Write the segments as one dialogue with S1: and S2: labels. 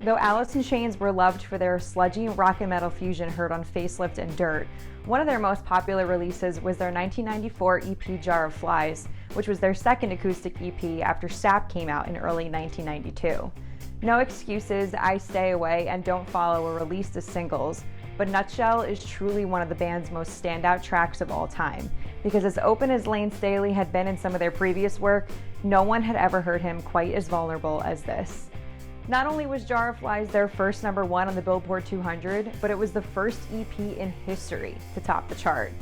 S1: Though Alice in Chains were loved for their sludgy rock and metal fusion heard on Facelift and Dirt, one of their most popular releases was their 1994 EP Jar of Flies, which was their second acoustic EP after Sap came out in early 1992. No Excuses, I Stay Away, and Don't Follow were released as singles, but Nutshell is truly one of the band's most standout tracks of all time, because as open as Layne Staley had been in some of their previous work, no one had ever heard him quite as vulnerable as this. Not only was Jar of Flies their first #1 on the Billboard 200, but it was the first EP in history to top the chart.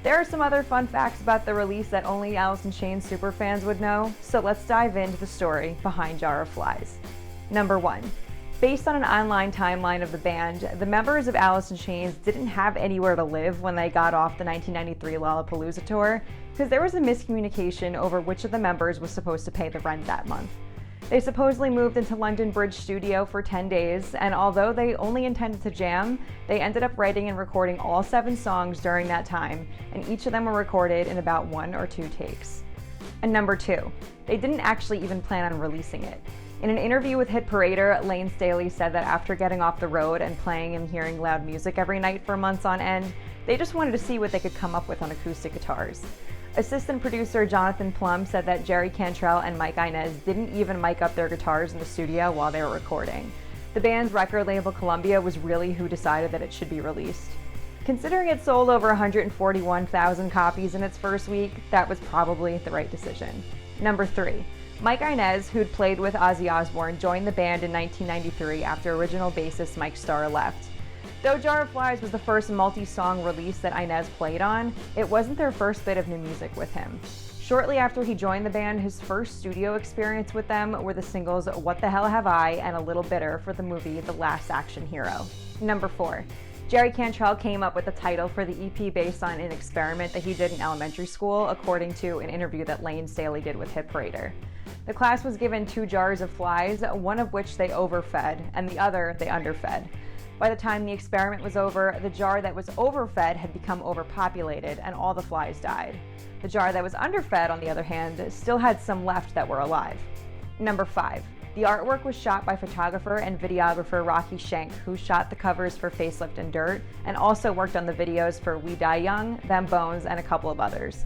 S1: There are some other fun facts about the release that only Alice in Chains superfans would know, so let's dive into the story behind Jar of Flies. Number 1. Based on an online timeline of the band, the members of Alice in Chains didn't have anywhere to live when they got off the 1993 Lollapalooza tour, because there was a miscommunication over which of the members was supposed to pay the rent that month. They supposedly moved into London Bridge Studio for 10 days, and although they only intended to jam, they ended up writing and recording all 7 songs during that time, and each of them were recorded in about 1 or 2 takes. And number 2, they didn't actually even plan on releasing it. In an interview with Hit Parader, Layne Staley said that after getting off the road and playing and hearing loud music every night for months on end, they just wanted to see what they could come up with on acoustic guitars. Assistant producer Jonathan Plum said that Jerry Cantrell and Mike Inez didn't even mic up their guitars in the studio while they were recording. The band's record label Columbia was really who decided that it should be released. Considering it sold over 141,000 copies in its first week, that was probably the right decision. Number 3. Mike Inez, who'd played with Ozzy Osbourne, joined the band in 1993 after original bassist Mike Starr left. Though Jar of Flies was the first multi-song release that Inez played on, it wasn't their first bit of new music with him. Shortly after he joined the band, his first studio experience with them were the singles What the Hell Have I and A Little Bitter for the movie The Last Action Hero. Number 4. Jerry Cantrell came up with the title for the EP based on an experiment that he did in elementary school, according to an interview that Layne Staley did with Hit Parader. The class was given 2 jars of flies, one of which they overfed, and the other they underfed. By the time the experiment was over, the jar that was overfed had become overpopulated and all the flies died. The jar that was underfed, on the other hand, still had some left that were alive. Number 5. The artwork was shot by photographer and videographer Rocky Schenk, who shot the covers for Facelift and Dirt, and also worked on the videos for We Die Young, Them Bones, and a couple of others.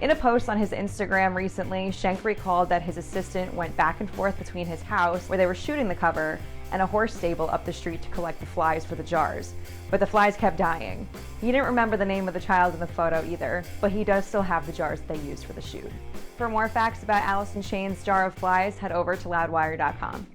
S1: In a post on his Instagram recently, Schenk recalled that his assistant went back and forth between his house, where they were shooting the cover, and a horse stable up the street to collect the flies for the jars. But the flies kept dying. He didn't remember the name of the child in the photo either, but he does still have the jars they used for the shoot. For more facts about Alice in Chains' Jar of Flies, head over to Loudwire.com.